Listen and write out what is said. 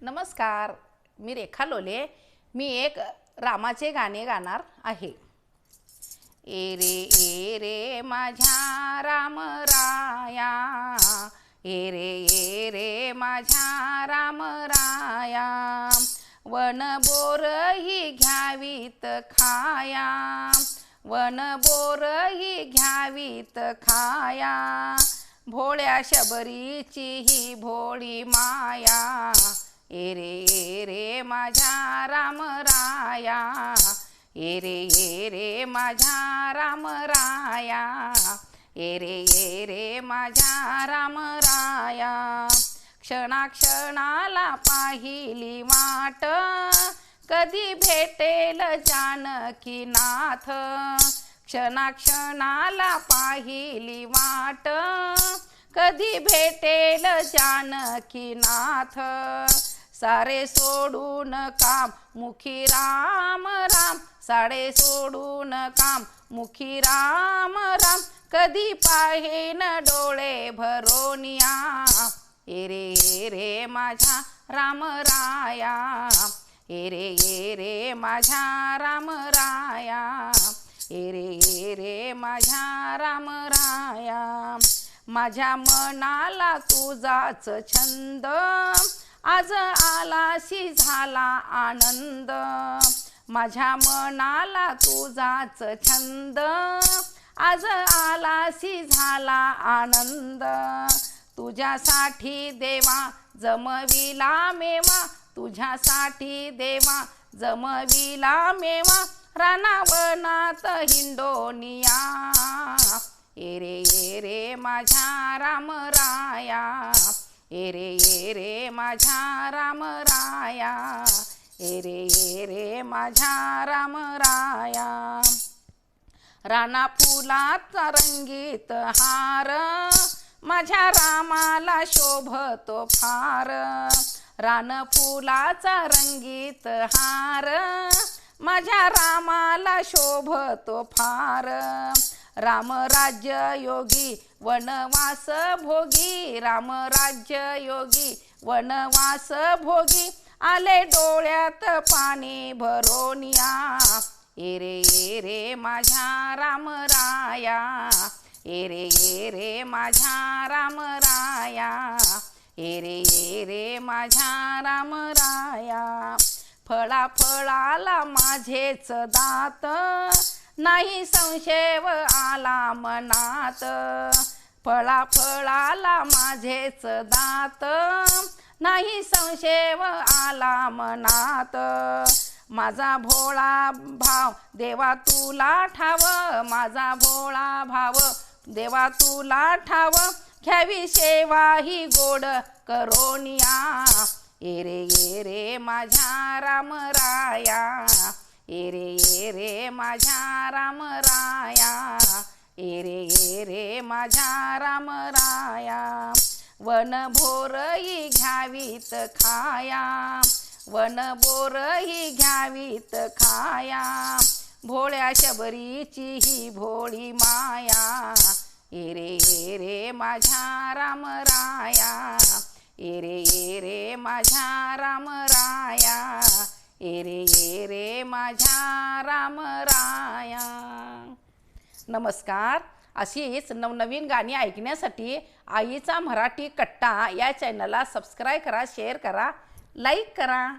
नमस्कार, मी रेखा लोले. मी एक रामाचे गाणे गाणार आहे. ए रे माझ्या राम राया, ए रे माझ्या राम राया, वन बोर ही घ्यावीत खाया, वन बोर ही घ्यावीत खाया, भोळ्या शबरीची ही भोळी माया. ए रे माझ्या राम राया, ए रे माझ्या राम राया, ए रे माझ्या राम राया. क्षणाक्षणाला पाहिली वाट, कधी भेटेल जानकी नाथ. क्षणाक्षणाला पाहिली वाट, कधी भेटेल जानकी नाथ. सारे सोडून काम मुखी राम राम, सारे सोडून काम मुखी राम राम, कधी पाहेन डोळे भरोनिया. ए रे माझ्या राम राया, ए रे माझ्या राम राया, ए रे माझ्या राम राया. माझ्या मनाला तुझाच छंद, आज आलाशी झाला आनंद. माझ्या मनाला तुझाच छंद, आज आलाशी झाला आनंद. तुझ्यासाठी देवा जमविला मेवा, तुझ्यासाठी देवा जमविला मेवा, रानावनात हिंडोनिया. ए रे माझ्या राम राया, ए रे माझ्या राम राया, ए रे माझ्या राम राया. राना फुलाचा रंगीत हार, माझ्या रामाला शोभतो फार. रान फुलाचा रंगीत हार, माझ्या रामाला शोभतो फार. राम राज्य योगी वनवास भोगी, राम राज्य योगी वनवास भोगी, आले डोळ्यात पाणी भरोनिया. ए रे माझ्या राम राया, ए रे माझ्या राम राया, ए रे माझ्या राम राया. फळा फळाला माझेच दात, नाही संशय आला मनात. फळा फळाला माझेच दात, नाही संशय आला मनात. माझा भोळा भाव देवा तुला ठाव, माझा भोळा भाव देवा तुला ठाव, घ्यावी सेवा ही गोड करोनिया. ए रे माझ्या राम राया, ए रे माझ्या राम राया, ए रे माझ्या राम राया. वन भोर ही घ्यावीत खाया, वन बोर ही घ्यावीत खाया, भोळ्या शबरीची ही भोळी माया. ए रे माझ्या राम राया, ए रे माझ्या राम राया, ए रे माझ्या राम राया. नमस्कार. अशीच नवनवीन गाणी ऐकण्यासाठी आईचा मराठी कट्टा या चॅनलला सबस्क्राईब करा, शेअर करा, लाईक करा.